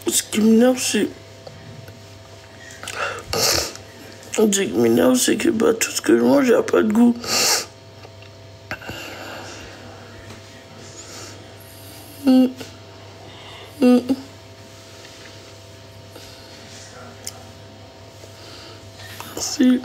Ce qui m'énerve, c'est... Ce qui m'énerve, c'est que bah, tout ce que je mange n'a pas de goût. Merci.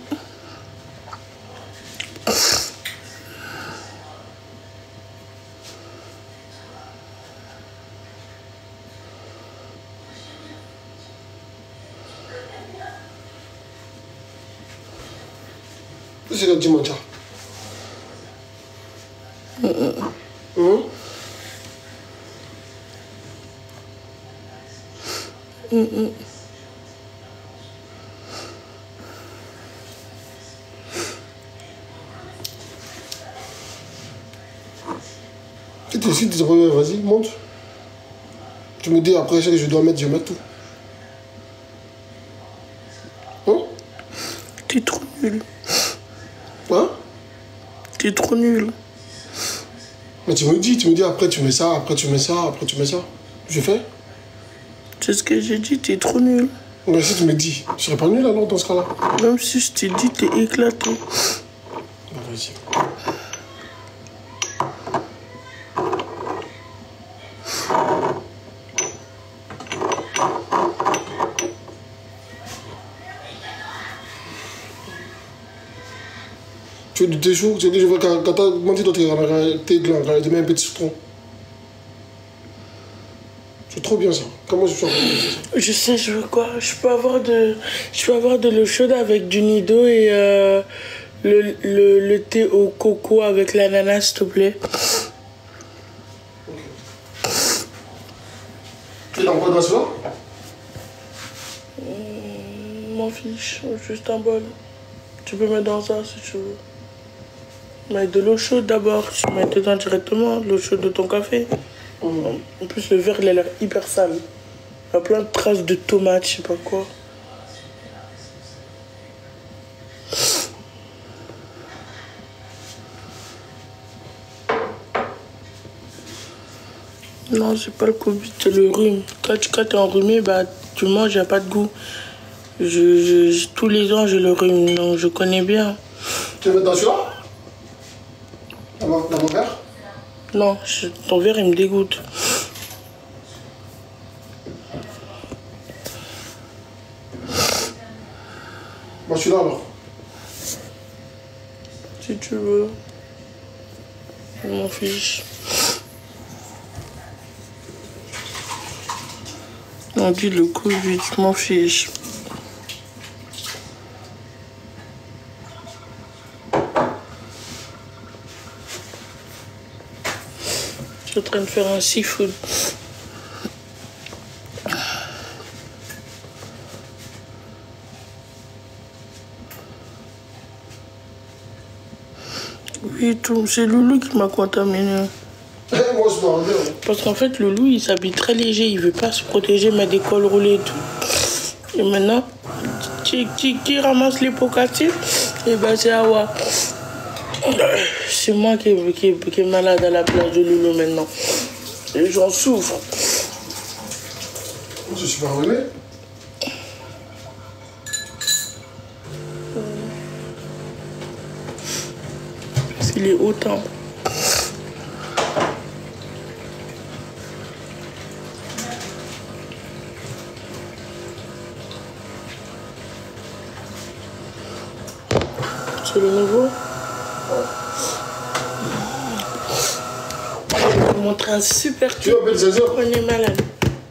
C'est le dimanche. Si tu décides de revenir, vas-y, monte. Tu me dis après ce que je dois mettre, je mets tout. Hein? T'es trop nul. Hein? T'es trop nul. Mais tu me dis après tu mets ça, après tu mets ça, après tu mets ça. Je fais? C'est ce que j'ai dit, t'es trop nul. Mais si tu me dis, je serais pas nul alors dans ce cas-là. Même si je t'ai dit, t'es éclaté. Bah vas-y. Tu veux du thé chaud? Tu dis, je vois quand t'as menti dans tes glands, quand tu mets un petit citron. C'est trop bien ça. Comment je fais ça? Je sais, je veux quoi? Je peux avoir de l'eau chaude avec du nido et le thé au coco avec l'ananas, s'il te plaît. Tu dans quoi dans cela? M'en fiche, juste un bol. Tu peux mettre dans ça si tu veux. Mais de l'eau chaude d'abord, tu mets dedans directement, l'eau chaude de ton café. En plus, le verre, il a l'air hyper sale. Il y a plein de traces de tomates, je sais pas quoi. Non, c'est pas le Covid, c'est le rhume. Quand t'es enrhumé, bah, tu manges, il n'y a pas de goût. Tous les ans, j'ai le rhume, donc je connais bien. Tu veux mettre dans celui-là? Dans mon verre? Non, ton verre, il me dégoûte. Moi, celui-là alors. Si tu veux. Je m'en fiche. On dit le Covid, je m'en fiche. Je suis en train de faire un seafood. Oui, tout. C'est Loulou qui m'a contaminé. Moi, je m'en rendais. Parce qu'en fait, Loulou, il s'habille très léger. Il veut pas se protéger, mettre des cols roulés et tout. Et maintenant, qui ramasse les pots cassés? Et ben, c'est Awa. C'est moi qui est malade à la place de Loulou maintenant. Et j'en souffre. Je suis pas enrhumé. Il est autant. C'est le nouveau. Je vais montrer un super truc. Tu appelles César? On est malade.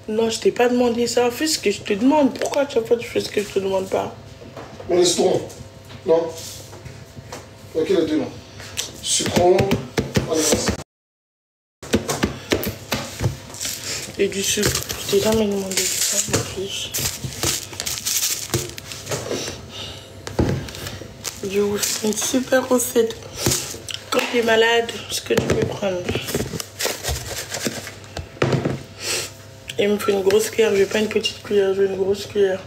Non, je t'ai pas demandé ça. Fais ce que je te demande. Pourquoi à chaque fois tu fais ce que je te demande pas? Mon citron. Non. Ok, les deux là. Citron. Ananas. Et du sucre. Je t'ai jamais demandé ça, mon fils. Je vous fais une super recette. Quand tu es malade, ce que tu peux prendre. Et il me fait une grosse cuillère. Je veux pas une petite cuillère, je veux une grosse cuillère.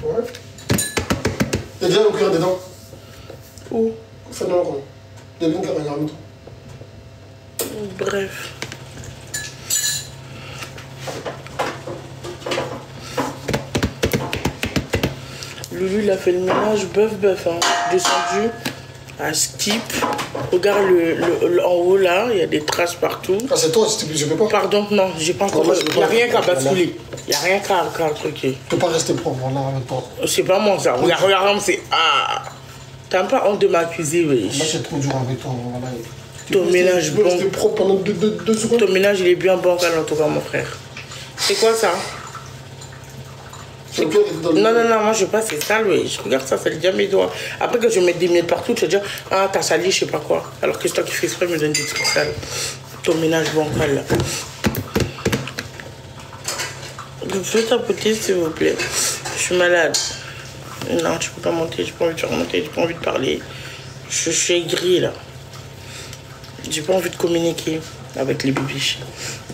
Ouais. Il y a déjà une cuillère dedans. Où? Fais-le encore. Il y a une cuillère dedans. Bref. Loulou, il a fait le ménage bœuf, hein. Descendu à skip. Regarde en haut là, il y a des traces partout. Ah, c'est toi, je peux pas. Pardon, non, j'ai pas encore. Il n'y a rien qu'à basculer. Il n'y a rien qu'à truquer. Je peux pas rester propre, voilà, avec toi. C'est pas moi ça. Regarde, c'est. Ah! T'as pas honte de m'accuser, oui. Moi, c'est trop dur avec toi, voilà. Ton ménage bon. Rester propre pendant 2 secondes. Ton ménage, il est bien bancal en tout cas, mon frère. C'est quoi ça? Non, moi je passe, c'est sale, oui. Je regarde ça, c'est le diable mes doigts. Après que je mette des miettes partout, tu vas dire, ah, t'as sali, je sais pas quoi. Alors que c'est toi qui fais exprès, me donne des trucs sales. Ton ménage bancal, là. Vous pouvez tapoter, s'il vous plaît. Je suis malade. Non, tu peux pas monter, j'ai pas envie de faire monter, j'ai pas envie de parler. Je suis aigri, là. J'ai pas envie de communiquer avec les bibiches.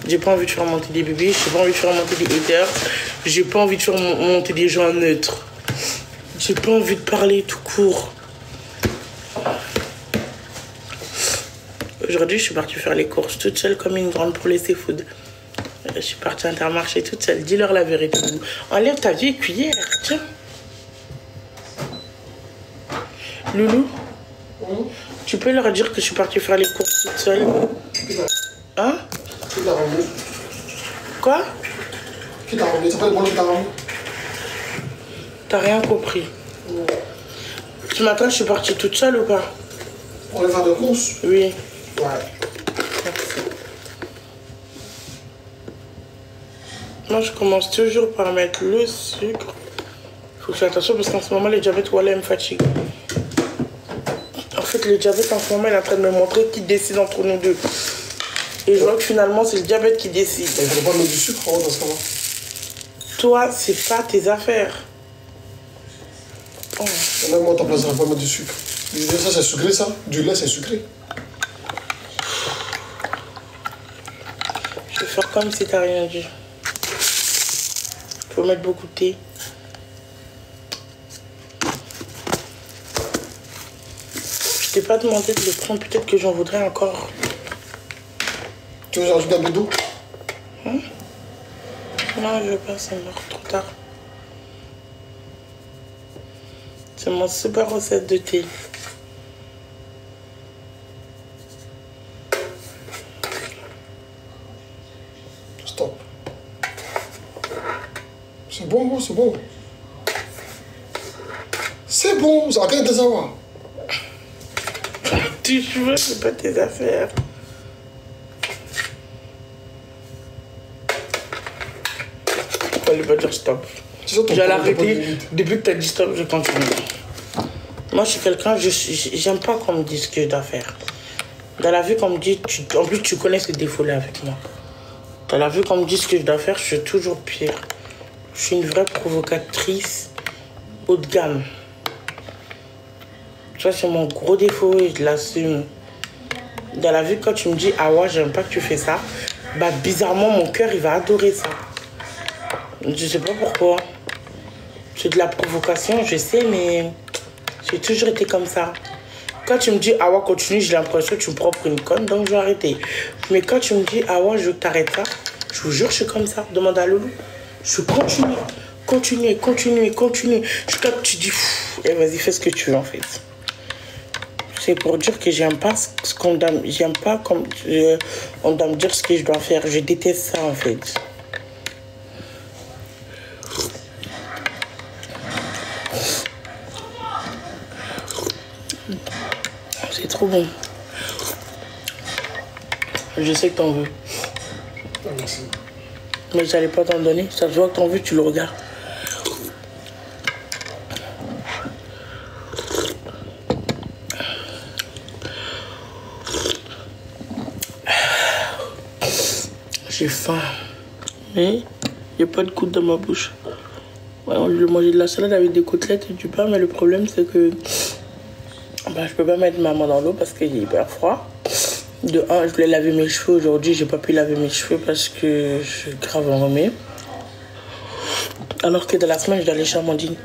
J'ai pas envie de faire monter des bibiches, j'ai pas envie de faire monter des haters, j'ai pas envie de faire monter des gens neutres. J'ai pas envie de parler tout court. Aujourd'hui, je suis partie faire les courses toute seule comme une grande pour les seafood. Je suis partie à Intermarché toute seule. Dis-leur la vérité. Enlève ta vieille cuillère, tiens. Loulou, tu peux leur dire que je suis partie faire les courses toute seule? Hein? Qui t'a ramené? Quoi? Qui t'a ramené? C'est pas le bon qui t'a ramené? T'as rien compris. Ce matin, je suis partie toute seule ou pas? Pour aller faire des courses? Oui. Ouais. Moi, je commence toujours par mettre le sucre. Faut que je fasse attention parce qu'en ce moment, le diabète, voilà, me fatigue. En fait, le diabète, en ce moment, il est en train de me montrer qui décide entre nous deux. Et je vois que finalement, c'est le diabète qui décide. Il ne faut pas mettre du sucre dans ce cas-là. Toi, c'est pas tes affaires. Oh. Même moi, ta place, je ne vais pas mettre du sucre. Ça, c'est sucré, ça. Du lait, c'est sucré. Je vais faire comme si t'as rien dit. Faut mettre beaucoup de thé. Je t'ai pas demandé de le prendre, peut-être que j'en voudrais encore. Tu veux rajouter un peu d'eau? Non, je veux pas, c'est mort, trop tard. C'est mon super recette de thé. Stop. C'est bon, gros, c'est bon. C'est bon, ça va rien de savoir. Tu veux, c'est pas tes affaires. Fallait pas dire stop. J'allais arrêter. Depuis que tu as dit stop, je continue. Moi, je suis quelqu'un, j'aime pas qu'on me dise ce que je dois faire. Dans la vie, qu'on me dit, en plus, tu connais ce défaut-là avec moi. Dans la vie, qu'on me dit ce que je dois faire, je suis toujours pire. Je suis une vraie provocatrice haut de gamme. Ça, c'est mon gros défaut et je l'assume. Dans la vie, quand tu me dis, ah ouais, j'aime pas que tu fais ça, bah bizarrement, mon cœur, il va adorer ça. Je sais pas pourquoi. C'est de la provocation, je sais, mais j'ai toujours été comme ça. Quand tu me dis, ah ouais, continue, j'ai l'impression que tu me prends pour une conne, donc je vais arrêter. Mais quand tu me dis, ah ouais, je veux que t'arrêtes ça, je vous jure, je suis comme ça. Demande à Loulou. Je continue. Jusqu'à que tu dis, et vas-y, fais ce que tu veux, en fait. C'est pour dire que j'aime pas ce qu'on doit... J'aime pas comme... on doit me dire ce que je dois faire. Je déteste ça, en fait. C'est trop bon. Je sais que t'en veux. Merci. Mais j'allais pas t'en donner. Ça se voit que t'en veux, tu le regardes. J'ai faim. Mais il n'y a pas de coude dans ma bouche. Ouais, on lui manger de la salade avec des côtelettes et du pain, mais le problème c'est que bah, je peux pas mettre ma main dans l'eau parce qu'il est hyper froid. De un, je voulais laver mes cheveux aujourd'hui, j'ai pas pu laver mes cheveux parce que je suis grave enrhumée. Alors que dans la semaine, je dois aller chez Amandine.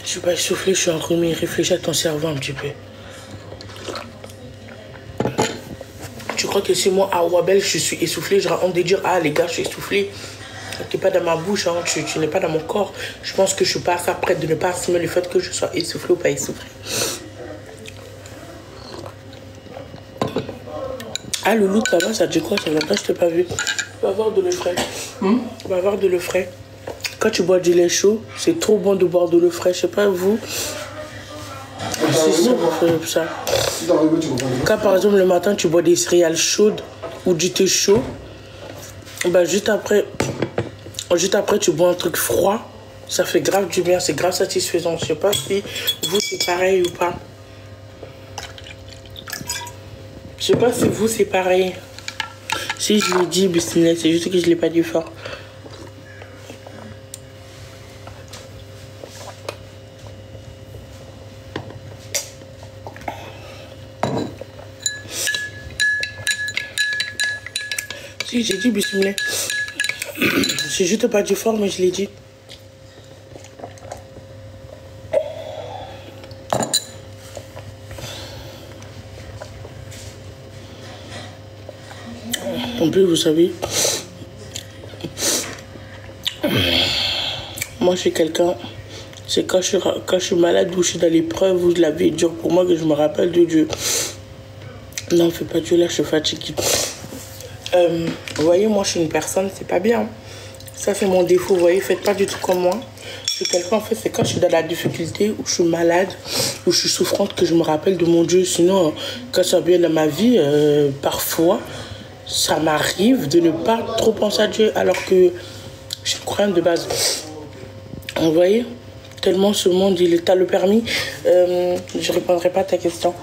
Je suis pas essoufflée, je suis enrhumée. Réfléchis à ton cerveau un petit peu. Tu crois que si moi, à Wabel, je suis essoufflée, j'aurais honte de dire, ah les gars, je suis essoufflée. Tu n'es pas dans ma bouche, hein, tu n'es pas dans mon corps. Je pense que je suis pas assez prête de ne pas assumer le fait que je sois essoufflée ou pas essoufflée. Ah Loulou, ça va, ça dit quoi? Ça fait longtemps que je t'ai pas vu. Va avoir de l'eau frais. Va avoir de l'eau frais. Quand tu bois du lait chaud, c'est trop bon de boire de l'eau frais. Je sais pas vous. C'est ça. Quand par exemple le matin tu bois des céréales chaudes ou du thé chaud, bah juste après tu bois un truc froid, ça fait grave du bien, c'est grave satisfaisant. Je sais pas si vous c'est pareil ou pas. Je sais pas si vous c'est pareil. Si je l'ai dit, Bismillah, c'est juste que je l'ai pas dit fort. Si j'ai dit Bismillah. J'ai juste pas dit fort, mais je l'ai dit. En plus, vous savez, moi, je suis quelqu'un, c'est quand je suis malade ou je suis dans l'épreuve où la vie est dure pour moi que je me rappelle de Dieu. Non, fais pas Dieu, là, je suis fatiguée. Vous voyez, moi, je suis une personne, c'est pas bien. Ça, c'est mon défaut, vous voyez, faites pas du tout comme moi. Je suis quelqu'un, en fait, c'est quand je suis dans la difficulté, où je suis malade, où je suis souffrante, que je me rappelle de mon Dieu. Sinon, quand ça vient dans ma vie, parfois, ça m'arrive de ne pas trop penser à Dieu, alors que je suis croyante de base. Vous voyez, tellement ce monde, t'as le permis. Je répondrai pas à ta question.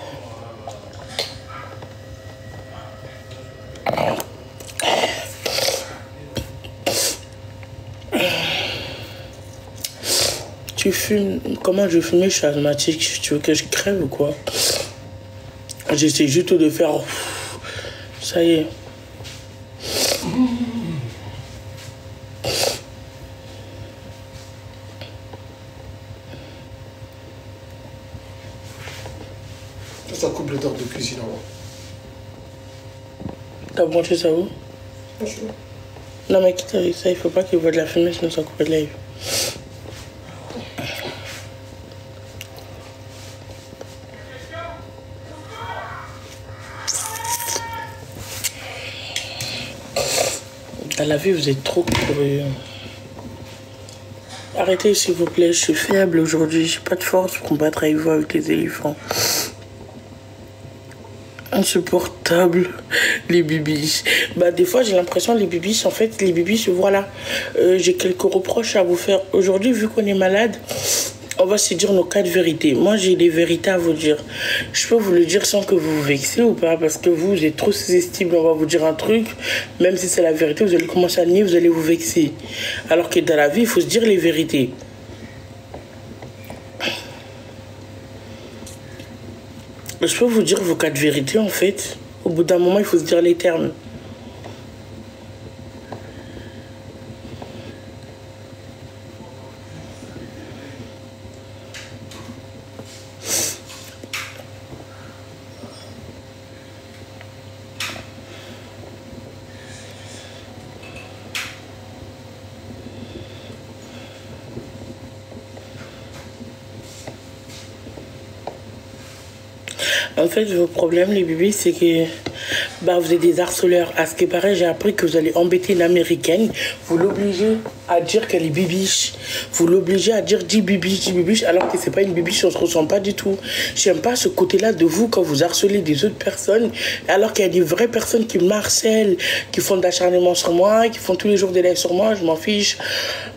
Tu fumes, comment je fume? Je suis asthmatique. Tu veux que je crève ou quoi? J'essaie juste de faire. Ça y est. Ça coupe le temps de cuisine avant. T'as branché ça où? Non mais quitte avec ça, il faut pas qu'il voit de la fumée sinon ça coupe le live. Dans la vie, vous êtes trop curieux. Arrêtez s'il vous plaît, je suis faible aujourd'hui, j'ai pas de force pour combattre avec vous avec les éléphants. Insupportable, les bibis. Bah des fois j'ai l'impression les bibis, en fait les bibis, voilà, j'ai quelques reproches à vous faire. Aujourd'hui, vu qu'on est malade, on va se dire nos 4 vérités. Moi j'ai des vérités à vous dire. Je peux vous le dire sans que vous vous vexez ou pas, parce que vous êtes trop susceptible. On va vous dire un truc, même si c'est la vérité, vous allez commencer à nier, vous allez vous vexer. Alors que dans la vie, il faut se dire les vérités. Je peux vous dire vos 4 vérités, en fait. Au bout d'un moment, il faut se dire les termes. En fait, vos problèmes, les bébés, c'est que bah, vous êtes des harceleurs. À ce qui paraît, j'ai appris que vous allez embêter une américaine. Vous l'obligez à dire qu'elle est bibiche. Vous l'obligez à dire 10 bibiche, alors que c'est pas une bibiche, on se ressemble pas du tout. J'aime pas ce côté-là de vous quand vous harcelez des autres personnes, alors qu'il y a des vraies personnes qui m'harcèlent, qui font d'acharnement sur moi, qui font tous les jours des lives sur moi. Je m'en fiche.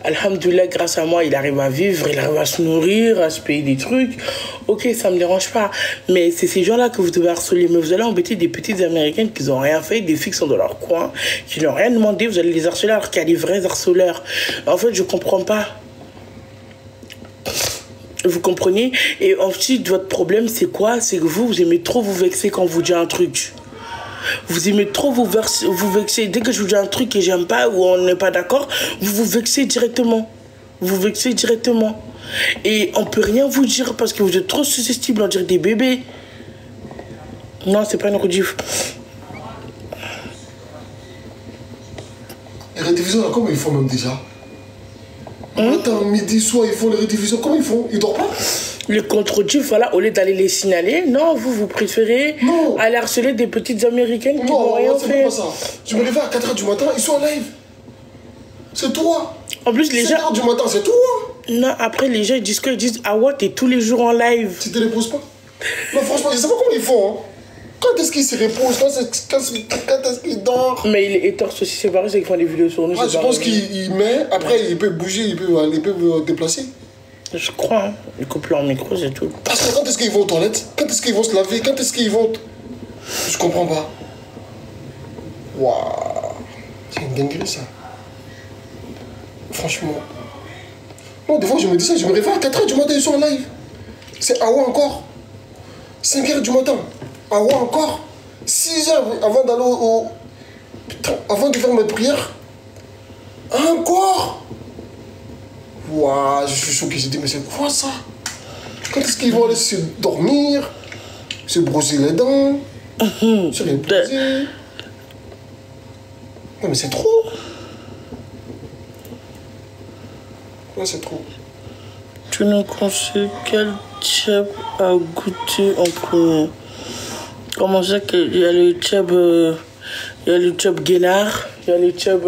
Alhamdoulilah, grâce à moi, il arrive à vivre, il arrive à se nourrir, à se payer des trucs. Ok, ça me dérange pas. Mais c'est ces gens-là que vous devez harceler. Mais vous allez embêter des petites américaines qui n'ont rien fait, des filles qui sont dans leur coin, qui n'ont rien demandé. Vous allez les harceler alors qu'il y a des vrais harceleurs. En fait, je comprends pas. Vous comprenez? Et ensuite, votre problème, c'est quoi? C'est que vous aimez trop vous vexer quand on vous dit un truc. Vous aimez trop vous vexer. Dès que je vous dis un truc que j'aime pas ou on n'est pas d'accord, vous vous vexez directement. Vous vexez directement. Et on peut rien vous dire parce que vous êtes trop susceptible d'en dire des bébés. Non, c'est pas une rediff. rédivisions, comment ils font même déjà? Matin, midi, soir, ils font les rédivisions. Comment ils font? Ils dorment pas? Les contre-types, voilà, au lieu d'aller les signaler, non, vous préférez aller harceler des petites américaines qui n'ont rien fait. Non, c'est pas ça. Je me réveille à 4h du matin, ils sont en live. C'est toi. En plus, les gens. 7h du matin, c'est toi. Non, après, les gens ils disent quoi? Ils disent, ah ouais, t'es tous les jours en live. Tu te reposes pas? Non, franchement, je sais pas comment ils font. Hein. Quand est-ce qu'ils se reposent? Quand est-ce qu'ils dorment? Mais il est torse aussi, c'est pareil, c'est qu'ils font des vidéos sur nous. Je pense qu'il met, après, il peut bouger, il peut déplacer. Je crois, hein. Ils coupent leur micro, c'est tout. Parce que quand est-ce qu'ils vont aux toilettes? Quand est-ce qu'ils vont se laver? Quand est-ce qu'ils vont... Je comprends pas. Waouh. C'est une dinguerie, ça. Franchement. Non, des fois, je me dis ça, je me réveille à 4h du matin, ils sont en live. C'est Awa encore. 5h du matin. Awa encore. 6h avant d'aller au... Putain, avant de faire mes prières. Encore. Waouh, je suis choqué, j'ai dit, mais c'est quoi ça? Quand est-ce qu'ils vont aller se dormir, se brosser les dents, se reposer? Non, mais c'est trop. Ouais, c'est trop. Tu nous conseilles quel tchèp à goûter en premier? Comment ça qu'il y a le tchèp, il y a le tchèp guénard, il y a le tchèp,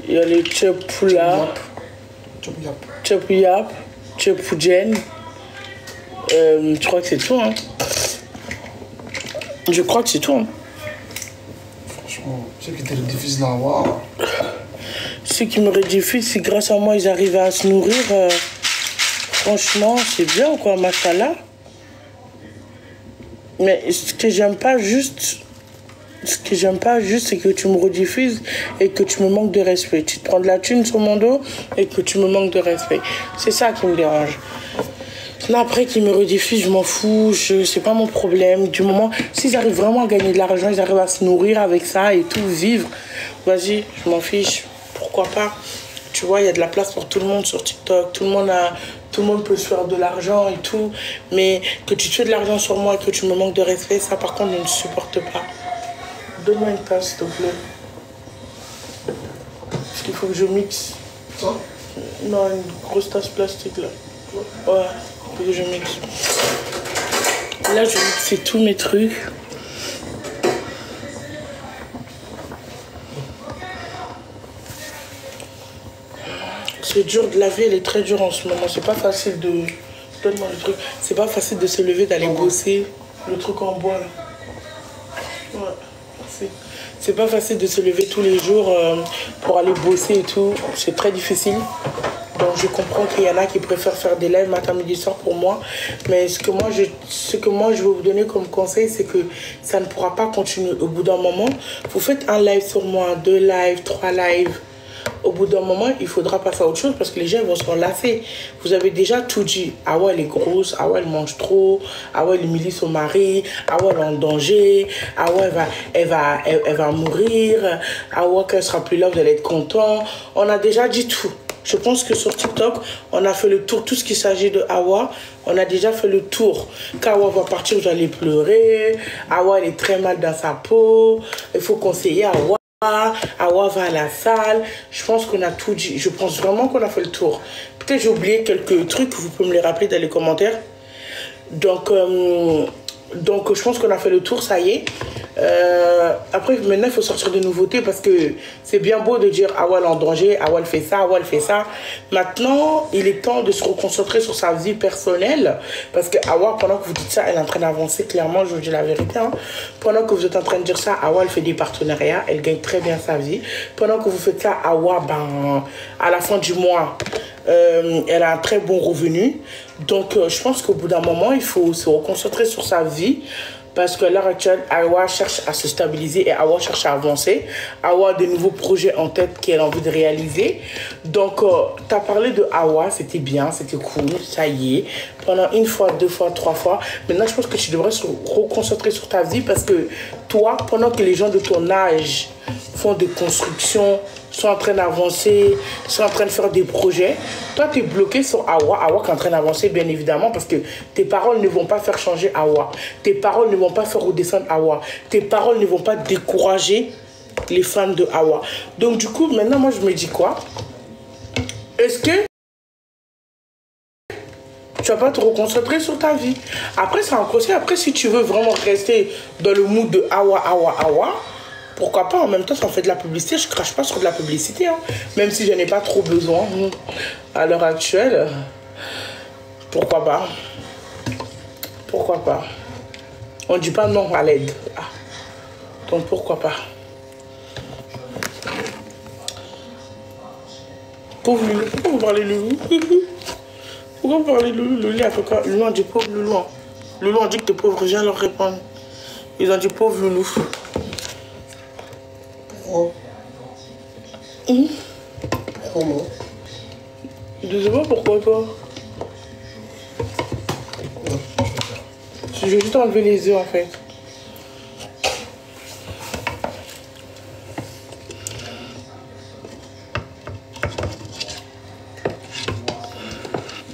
il y a le tchèp poula. Tchèp yap, tchèp foudjen. Je crois que c'est tout. Hein. Je crois que c'est tout. Hein. Franchement, ceux qui te rediffusent là, waouh. Ceux qui me rediffusent, si grâce à moi ils arrivent à se nourrir, franchement, c'est bien quoi, machallah. Mais ce que j'aime pas juste, c'est que tu me rediffuses et que tu me manques de respect. Tu te prends de la thune sur mon dos et que tu me manques de respect. C'est ça qui me dérange. Là, après qu'ils me rediffusent, je m'en fous, c'est pas mon problème. Du moment, s'ils arrivent vraiment à gagner de l'argent, ils arrivent à se nourrir avec ça et tout, vivre, vas-y, je m'en fiche. Pourquoi pas? Tu vois, il y a de la place pour tout le monde sur TikTok. Tout le monde peut se faire de l'argent et tout. Mais que tu te fais de l'argent sur moi et que tu me manques de respect, ça par contre, je ne supporte pas. Donne-moi une tasse, s'il te plaît. Parce qu'il faut que je mixe. Ça? Non, une grosse tasse plastique là. Ouais, il faut que je mixe. Là, je mixe tous mes trucs. C'est dur de laver, elle est très dure en ce moment. C'est pas facile de... Donne-moi le truc. C'est pas facile de se lever, d'aller bosser. Le truc en bois là. Ouais, c'est pas facile de se lever tous les jours pour aller bosser et tout. C'est très difficile. Donc je comprends qu'il y en a qui préfèrent faire des lives matin, midi, soir pour moi. Mais ce que moi je veux vous donner comme conseil, c'est que ça ne pourra pas continuer. Au bout d'un moment, vous faites un live sur moi, 2 lives, 3 lives. Au bout d'un moment, il faudra passer à autre chose parce que les gens vont se lasser. Vous avez déjà tout dit. Ah ouais, elle est grosse. Ah ouais, elle mange trop. Ah ouais, elle humilie son mari. Ah ouais, elle est en danger. Ah ouais, elle va mourir. Ah ouais, quand elle sera plus là, vous allez être content. On a déjà dit tout. Je pense que sur TikTok, on a fait le tour. Tout ce qui s'agit de Awa, on a déjà fait le tour. Quand Awa va partir, vous allez pleurer. Awa, elle est très mal dans sa peau. Il faut conseiller Awa. Awa va à la salle. Je pense qu'on a tout dit. Je pense vraiment qu'on a fait le tour. Peut-être j'ai oublié quelques trucs. Vous pouvez me les rappeler dans les commentaires. Donc je pense qu'on a fait le tour, ça y est. Après, maintenant, il faut sortir de nouveautés parce que c'est bien beau de dire Awa elle est en danger, Awa elle fait ça, Awa elle fait ça. Maintenant, il est temps de se reconcentrer sur sa vie personnelle parce que Awa, pendant que vous dites ça, elle est en train d'avancer clairement, je vous dis la vérité. Hein. Pendant que vous êtes en train de dire ça, Awa elle fait des partenariats, elle gagne très bien sa vie. Pendant que vous faites ça, Awa, à la fin du mois, elle a un très bon revenu. Donc, je pense qu'au bout d'un moment, il faut se reconcentrer sur sa vie. Parce qu'à l'heure actuelle, Awa cherche à se stabiliser et Awa cherche à avancer. Awa a de nouveaux projets en tête qu'elle a envie de réaliser. Donc, tu as parlé de Awa, c'était bien, c'était cool, ça y est. Pendant 1 fois, 2 fois, 3 fois. Maintenant, je pense que tu devrais se reconcentrer sur ta vie parce que toi, pendant que les gens de ton âge font des constructions, sont en train d'avancer, sont en train de faire des projets. Toi, tu es bloqué sur Awa. Awa qui est en train d'avancer, bien évidemment, parce que tes paroles ne vont pas faire changer Awa. Tes paroles ne vont pas faire redescendre Awa. Tes paroles ne vont pas décourager les femmes de Hawa. Donc du coup, maintenant, moi, je me dis quoi? Est-ce que tu vas pas te reconcentrer sur ta vie? Après, c'est un conseil. Après, si tu veux vraiment rester dans le mood de Hawa, pourquoi pas? En même temps, ça en fait de la publicité. Je crache pas sur de la publicité, hein. Même si je n'ai pas trop besoin à l'heure actuelle. Pourquoi pas? Pourquoi pas? On dit pas non à l'aide. Ah. Donc pourquoi pas? Pauvre Loulou. Pourquoi vous parlez Loulou? Pourquoi vous parlez Loulou? Loulou a fait quoi? Loulou on dit pauvre Loulou. Loulou on dit que t'es pauvre. Je viens leur répondre. Ils ont dit pauvre Loulou. Pourquoi? Pourquoi moi? Je sais pas pourquoi toi. Je vais juste enlever les œufs en fait.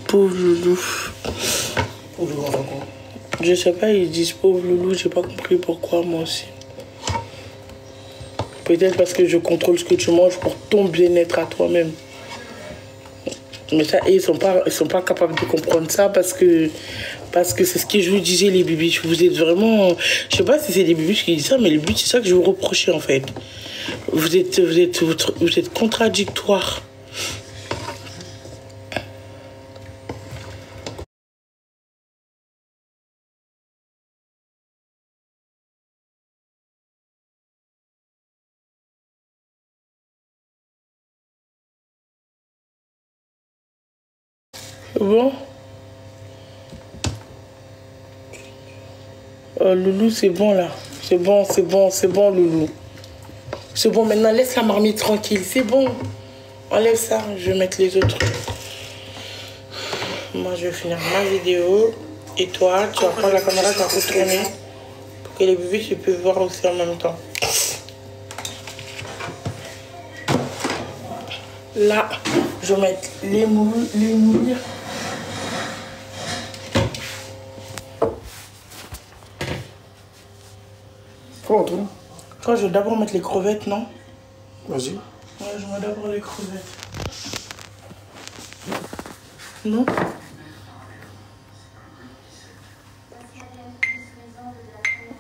Pauvre Loulou. Pauvre Loulou, quoi? Je sais pas, ils disent pauvre Loulou, j'ai pas compris pourquoi moi aussi. Peut-être parce que je contrôle ce que tu manges pour ton bien-être à toi-même. Mais ça, ils sont pas capables de comprendre ça parce que c'est ce que je vous disais, les bibiches. Vous êtes vraiment... Je sais pas si c'est les bibiches qui disent ça, mais les bibiches, c'est ça que je vous reprochais, en fait. Vous êtes contradictoires. Bon. Loulou, c'est bon là. C'est bon, Loulou. C'est bon, maintenant laisse la marmite tranquille. C'est bon. Enlève ça, je vais mettre les autres. Moi, je vais finir ma vidéo. Et toi, tu vas prendre la caméra, tu vas retourner pour que les bébés tu peux voir aussi en même temps. Là, je vais mettre les nouilles. Comment toi? Je crois que je vais d'abord mettre les crevettes, non? Vas-y. Ouais, je mets d'abord les crevettes. Non?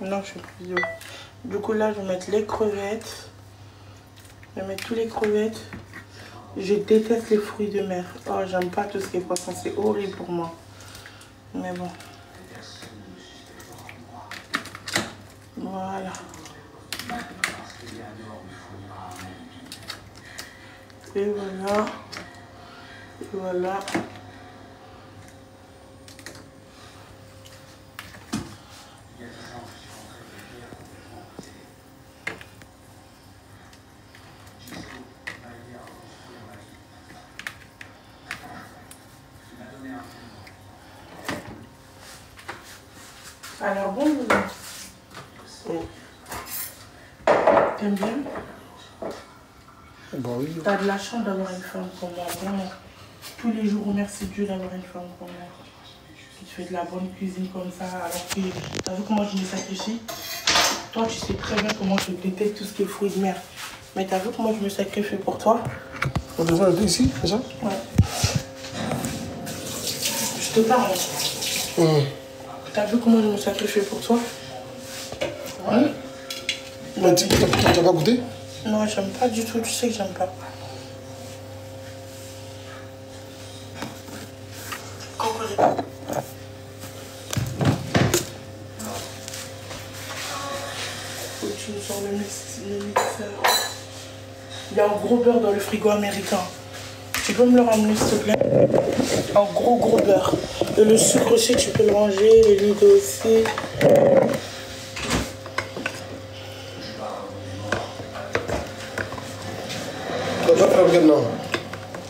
Non, je suis plus vidéo. Du coup, là, je vais mettre les crevettes. Je vais mettre tous les crevettes. Je déteste les fruits de mer. Oh, j'aime pas tout ce qui est poisson. C'est horrible pour moi. Mais bon. Voilà. Et voilà. Et voilà. Alors bon, t'aimes bien? Bah oui. T'as de la chance d'avoir une femme comme moi, vraiment. Tous les jours, remercie Dieu d'avoir une femme comme moi. Qui te fait de la bonne cuisine comme ça, alors que t'as vu comment je me sacrifie? Toi, tu sais très bien comment je déteste tout ce qui est fruits de mer. Mais t'as vu comment je me sacrifie pour toi? On devrait aller ici, c'est ça? Ouais. Je te parle. T'as vu comment je me sacrifie pour toi? Ouais. Mais tu n'as pas goûté? Non, j'aime pas du tout. Tu sais que j'aime pas. Faut que tu me sors le mixeur. Il y a un gros beurre dans le frigo américain. Tu peux me le ramener s'il te plaît? Un gros beurre. Et le sucre aussi, tu peux le ranger. L'huile aussi.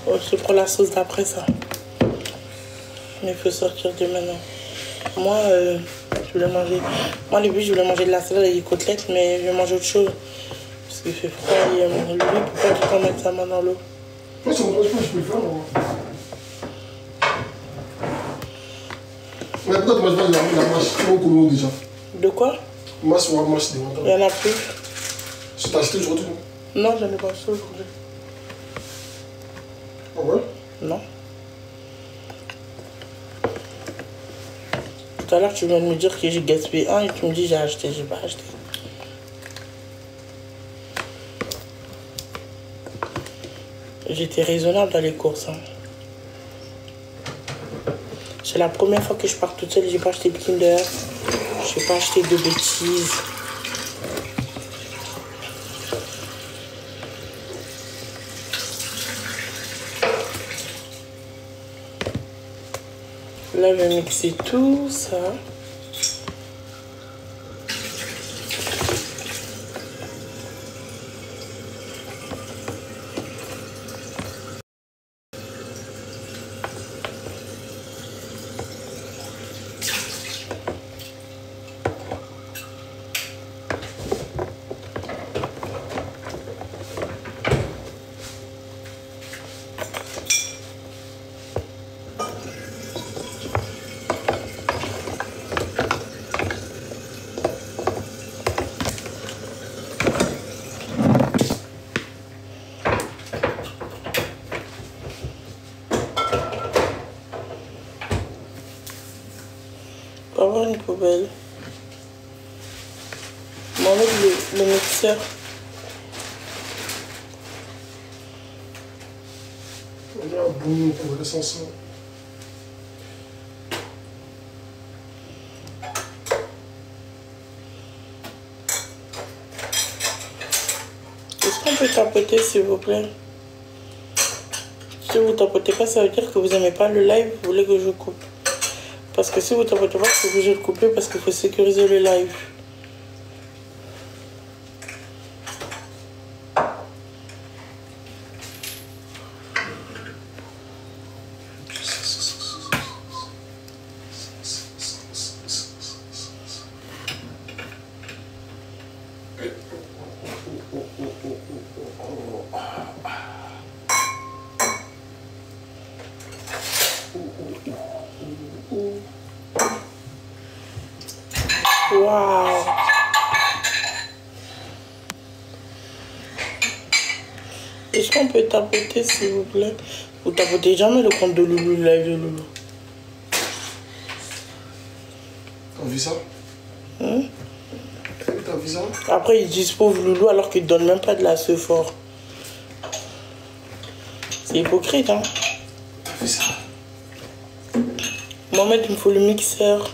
Oh, c'est pour la sauce d'après ça. Mais il faut sortir de maintenant. Moi, je voulais manger. Moi, au début, je voulais manger de la salade et des côtelettes, mais je vais manger autre chose. Parce qu'il fait froid. Lui, pourquoi tu peux mettre sa main dans l'eau? Moi, ça me pose pas, je peux le faire. Mais pourquoi tu manges pas la mâche? C'est beaucoup lourd déjà. De quoi? Mâche ou mâche des Il y en a plus. Tu t'as acheté aujourd'hui? Non, je n'ai pas acheté aujourd'hui. Ah ouais? Non. Tout à l'heure, tu viens de me dire que j'ai gaspillé un et tu me dis j'ai acheté, j'ai pas acheté. J'étais raisonnable dans les courses. Hein. C'est la première fois que je pars toute seule, j'ai pas acheté de Kinder, j'ai pas acheté de bêtises. Là, je vais mixer tout ça. Pour avoir une poubelle. M'enlève le mixeur. On a un bon pour l'essentiel. Est-ce qu'on peut tapoter s'il vous plaît? Si vous tapotez pas, ça veut dire que vous n'aimez pas le live, vous voulez que je coupe. Parce que si vous tapotez pas, c'est obligé de couper parce qu'il faut sécuriser le live. Waouh! Est-ce qu'on peut tapoter s'il vous plaît? Vous tapotez jamais le compte de Loulou, le live de Loulou. T'as vu ça? Hein? T'as vu ça? Après ils disent pauvre Loulou alors qu'ils ne donnent même pas de la fort. C'est hypocrite hein? T'as vu ça? Mohamed, il me faut le mixeur.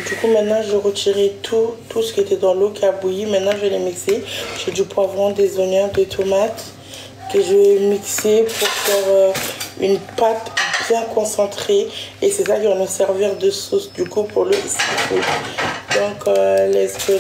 Du coup maintenant je vais retirer tout ce qui était dans l'eau qui a bouilli. Maintenant je vais les mixer. J'ai du poivron, des oignons, des tomates que je vais mixer pour faire une pâte bien concentrée. Et c'est ça qui va nous servir de sauce du coup pour le seafood. Donc let's go.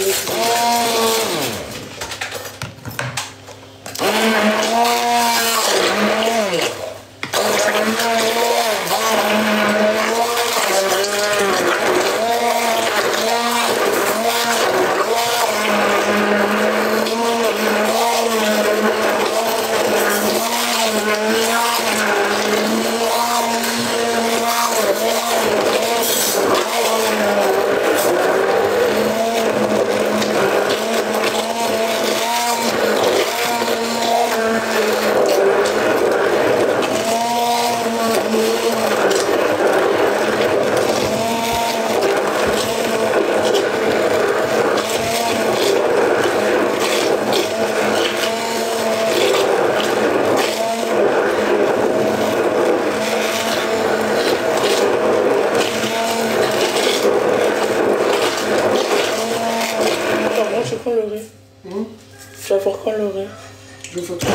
Tu vas faire quand le riz? Je vais faire tout.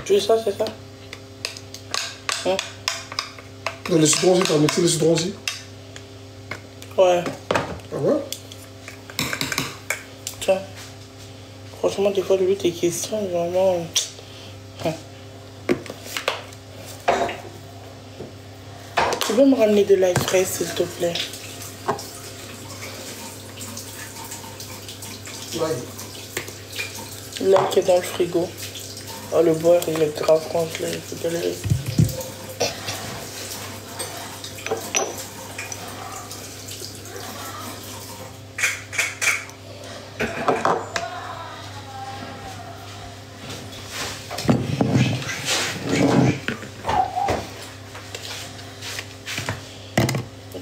Juste ça, c'est ça. Dans le citron aussi, t'as mixé le citron aussi? Ouais. Ah ouais? Tiens. Franchement, des fois, lui, tes questions, vraiment... Tu peux me ramener de l'ail frais, s'il te plaît? L'ail. L'ail qui est dans le frigo. Oh, le boire, il est grave congelé. Il faut galérer.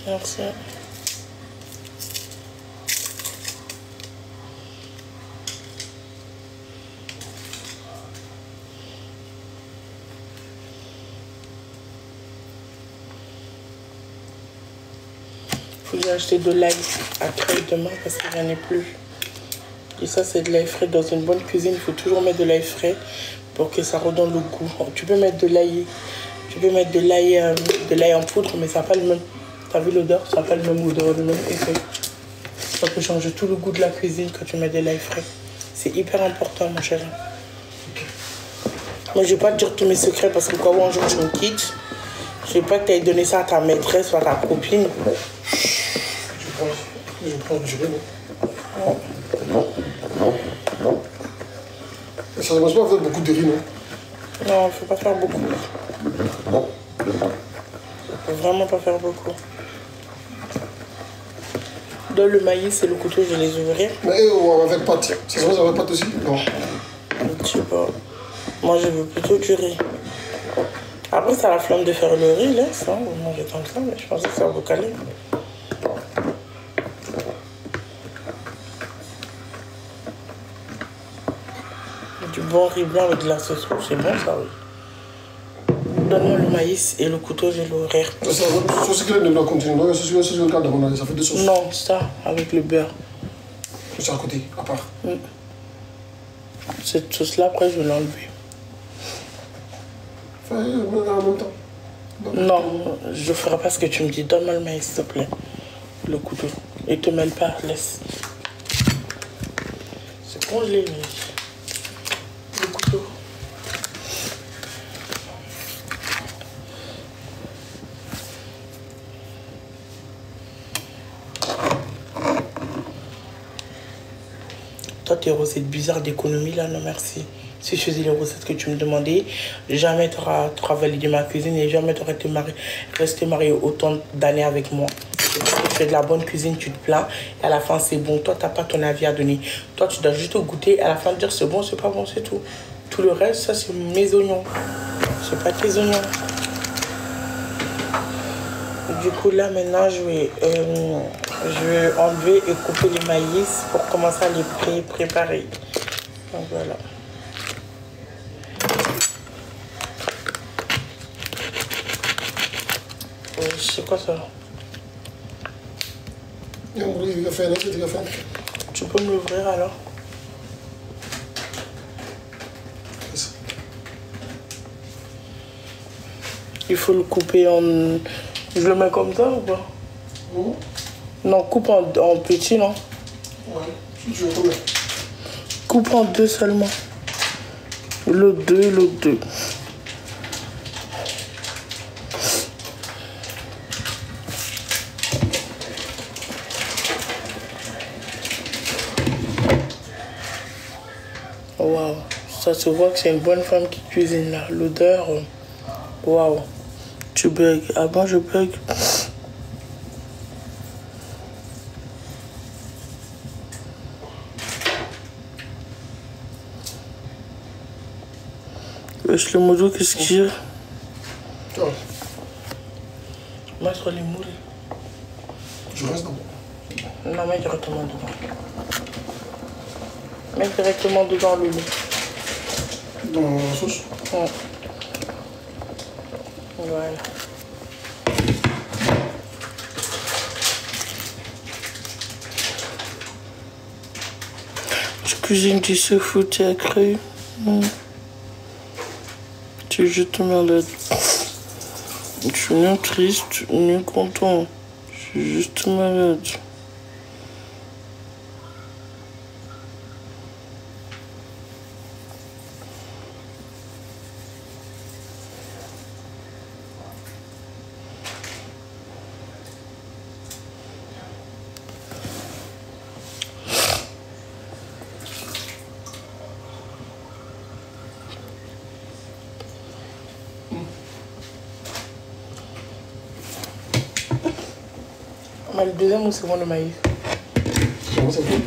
Merci. Faut que j'ai acheté de l'ail à créer demain parce qu'il n'y en a plus. Et ça, c'est de l'ail frais. Dans une bonne cuisine, il faut toujours mettre de l'ail frais pour que ça redonne le goût. Tu peux mettre de l'ail, de l'ail en poudre, mais ça n'a pas le même. T'as vu l'odeur? Ça n'a pas le même odeur, le même effet. Ça peut changer tout le goût de la cuisine quand tu mets de l'ail frais. C'est hyper important, mon chéri. Moi, je vais pas te dire tous mes secrets parce que quand un jour tu me quittes, je ne veux pas que tu aies donné ça à ta maîtresse ou à ta copine. Je prends du riz, non? Et ça ne commence pas à faire beaucoup de riz, non? Non, il ne faut pas faire beaucoup. Il ne faut vraiment pas faire beaucoup. Dans le maïs et le couteau, je vais les ouvrir. Mais avec pâte. Ça se passe avec pâte aussi? Non. Je sais pas. Moi, je veux plutôt du riz. Après, ça a la flamme de faire le riz, laisse. Hein. Vous mangez tant que ça, mais je pensais que ça va vous caler. Du bon riz blanc avec de la sauce rouge, c'est bon ça, oui. Donne-moi le maïs et le couteau, je vais l'ouvrir. Ça, c'est que de continuer. Non, c'est le cas de ça fait deux sauces. Non, ça, avec le beurre. C'est à côté, à part. Cette sauce-là, après, je vais l'enlever. En même temps. Non, je ne ferai pas ce que tu me dis. Donne-moi le maïs, s'il te plaît. Le couteau. Et te mêle pas, laisse. C'est congelé, mais... Le couteau. Toi, tes recettes bizarres d'économie, là, non merci. Si je faisais les recettes que tu me demandais, jamais tu auras validé ma cuisine et jamais tu aurais resté marié autant d'années avec moi. Tu fais de la bonne cuisine, tu te plains, et à la fin, c'est bon. Toi, tu n'as pas ton avis à donner. Toi, tu dois juste goûter, et à la fin, te dire c'est bon, c'est pas bon, c'est tout. Tout le reste, ça, c'est mes oignons. C'est pas tes oignons. Du coup, là, maintenant, je vais enlever et couper les maïs pour commencer à les préparer. Donc, voilà. C'est quoi ça? Tu peux me l'ouvrir alors? Il faut le couper en... Je le mets comme ça ou pas? Non, coupe en petit, non? Ouais, je vais combien? Coupe en deux seulement. Le 2, le 2. Waouh, ça se voit que c'est une bonne femme qui cuisine là. L'odeur, waouh. Tu bugs. Ah bon, je bug. Wesh, le modo, qu'est-ce qu'il y a? Moi, sur les moules. Je reste dedans. Non, mets directement dedans. Mets directement dedans le lait. Dans la sauce? Ouais. Voilà. Je cuisine du seafood cru. suis juste malade. Je suis ni triste, ni content. Je suis juste malade. Mais le deuxième ou c'est bon le maïs? Comment ça fait?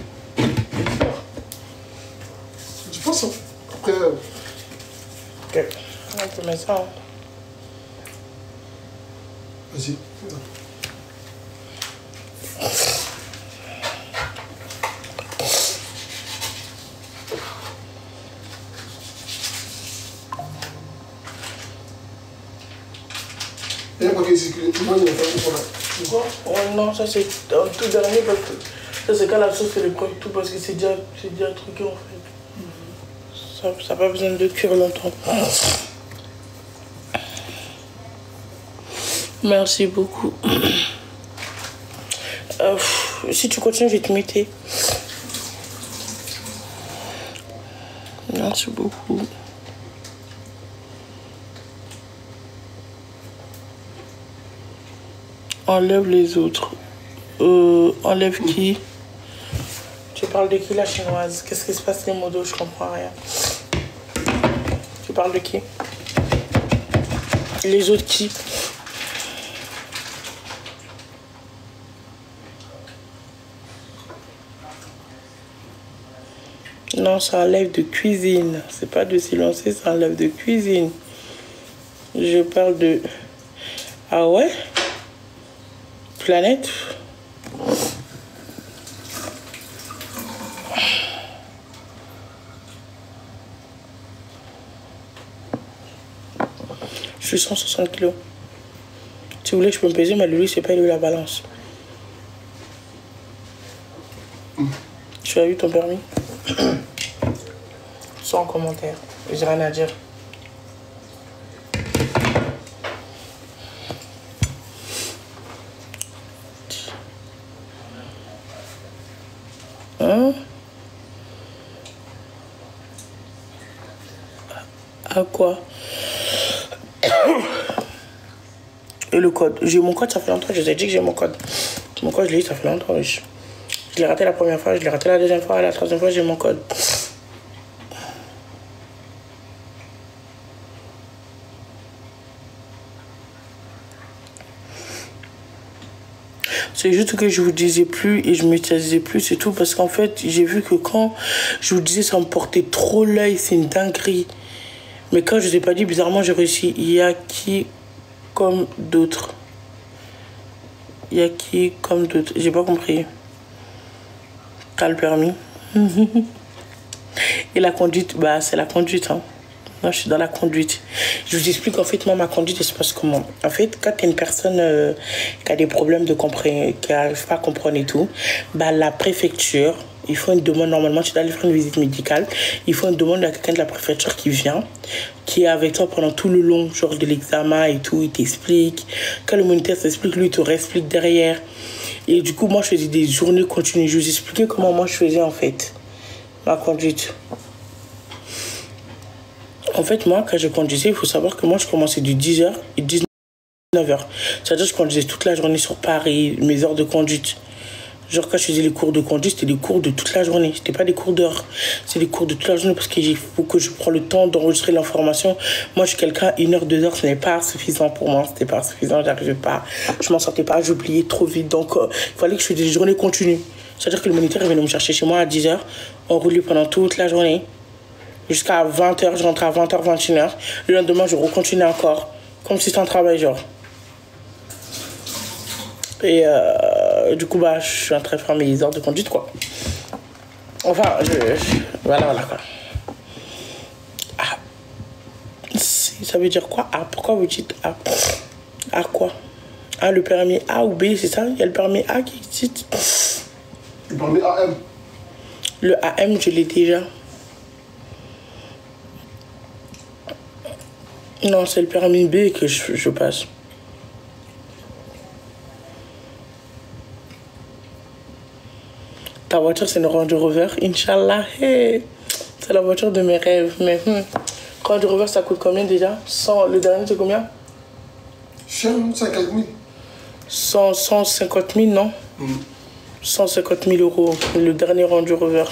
Tu penses, hein? Après. Ok. On peut mettre ça. Hein. Vas-y. Et après, qu'est-ce que tu vois, il y a pas de problème. Quoi? Oh non, ça c'est un tout dernier parce que ça c'est quand la sauce elle est prête tout parce que c'est déjà truqué en fait. Ça n'a pas besoin de cuire longtemps. Merci beaucoup. Si tu continues, je vais te mettre. Merci beaucoup. Enlève les autres. Enlève qui? Tu parles de qui la chinoise? Qu'est-ce qui se passe les modos? Je comprends rien. Tu parles de qui? Les autres qui? Non, ça enlève de cuisine. C'est pas de silencer, ça enlève de cuisine. Je parle de... Ah ouais? Planète. Je suis 160 kilos. Si vous voulez, je peux me peser, mais lui, c'est pas lui la balance. Tu as eu ton permis? Sans commentaire. J'ai rien à dire. Hein? À quoi? Et le code? J'ai mon code, ça fait longtemps. Je vous ai dit que j'ai mon code. Mon code, je l'ai eu, ça fait longtemps. Je l'ai raté la première fois, je l'ai raté la deuxième fois, la troisième fois, j'ai mon code. C'est juste que je vous disais plus et je m'utilisais plus, c'est tout. Parce qu'en fait, j'ai vu que quand je vous disais ça me portait trop l'œil, c'est une dinguerie. Mais quand je ne vous ai pas dit, bizarrement, j'ai réussi. Il y a qui comme d'autres? Il y a qui comme d'autres? J'ai pas compris. T'as le permis. Et la conduite, bah c'est la conduite. Hein. Moi, je suis dans la conduite. Je vous explique en fait, moi, ma conduite, elle se passe comment. En fait, quand tu es une personne qui a des problèmes de compréhension, qui n'arrive pas à comprendre et tout, bah, la préfecture, il faut une demande, normalement, tu dois aller faire une visite médicale. Il faut une demande à quelqu'un de la préfecture qui vient, qui est avec toi pendant tout le long, genre de l'examen et tout, il t'explique. Quand le moniteur t'explique, lui, il te réexplique derrière. Et du coup, moi, je faisais des journées continues. Je vous expliquais comment moi, je faisais, en fait, ma conduite. En fait, moi, quand je conduisais, il faut savoir que moi, je commençais de 10h et 19h. C'est-à-dire que je conduisais toute la journée sur Paris, mes heures de conduite. Genre, quand je faisais les cours de conduite, c'était des cours de toute la journée. C'était pas des cours d'heure. C'est des cours de toute la journée parce qu'il faut que je prenne le temps d'enregistrer l'information. Moi, je suis quelqu'un, 1 heure, 2 heures, ce n'est pas suffisant pour moi. C'était pas suffisant, j'arrivais pas. Je m'en sortais pas, j'oubliais trop vite. Donc, il fallait que je fasse des journées continues. C'est-à-dire que le moniteur, il venait me chercher chez moi à 10h. On roulait pendant toute la journée. Jusqu'à 20h, je rentrais à 20h, 21h. Le lendemain, je recontinuais encore. Comme si c'était un travail, genre. Et du coup, bah, je suis en train de faire mes heures de conduite, quoi. Enfin, voilà, quoi. Ah. Ça veut dire quoi? Ah, pourquoi vous dites A? A quoi? Ah, le permis A ou B, c'est ça? Il y a le permis A qui existe. Le permis AM. Le AM, je l'ai déjà. Non, c'est le permis B que je passe. Ta voiture, c'est une Range Rover. Inch'Allah, hey, c'est la voiture de mes rêves. Mais Range Rover, ça coûte combien déjà? 100, le dernier, c'est combien? 150 000. 150 000, non? 150 000 euros, le dernier Range Rover.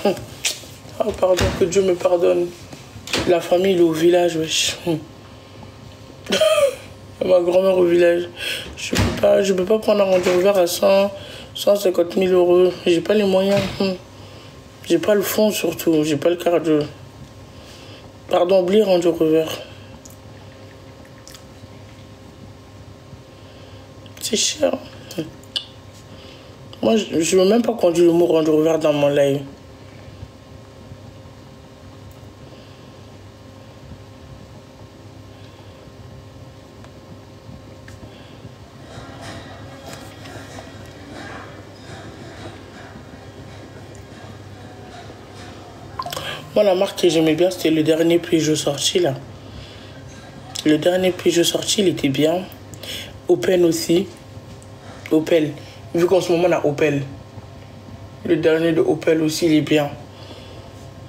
Oh, pardon, que Dieu me pardonne. La famille, est au village, wesh. Ma grand-mère au village. Je peux pas prendre un Range Rover à 150 000 euros. J'ai pas les moyens. J'ai pas le fond surtout. J'ai pas le cardio. Pardon, oublie Range Rover. C'est cher. Moi, je veux même pas conduire le mot Range Rover dans mon live. Moi, la marque que j'aimais bien, c'était le dernier Peugeot sorti, là. Le dernier Peugeot sorti, il était bien. Opel aussi. Opel. Vu qu'en ce moment, on a Opel. Le dernier de Opel aussi, il est bien.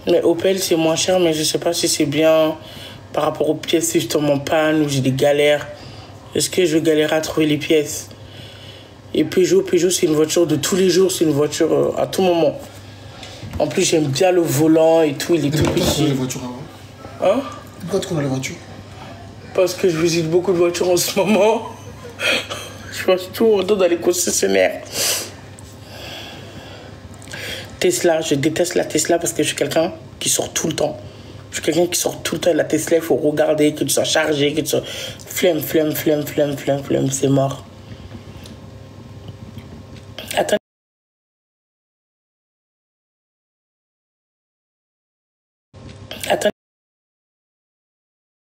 Mais Opel, c'est moins cher, mais je sais pas si c'est bien par rapport aux pièces si je tombe en panne ou j'ai des galères. Est-ce que je vais galérer à trouver les pièces? Et Peugeot, c'est une voiture de tous les jours. C'est une voiture à tout moment. En plus, j'aime bien le volant et tout, il est tout petit. Pourquoi tu connais les voitures avant? Hein? Pourquoi tu connais les voitures? Parce que je visite beaucoup de voitures en ce moment. Je passe tout le temps dans les concessionnaires. Tesla, je déteste la Tesla parce que je suis quelqu'un qui sort tout le temps. Je suis quelqu'un qui sort tout le temps. La Tesla, il faut regarder, que tu sois chargé, que tu sois... Flemme, c'est mort. Attends. Attends.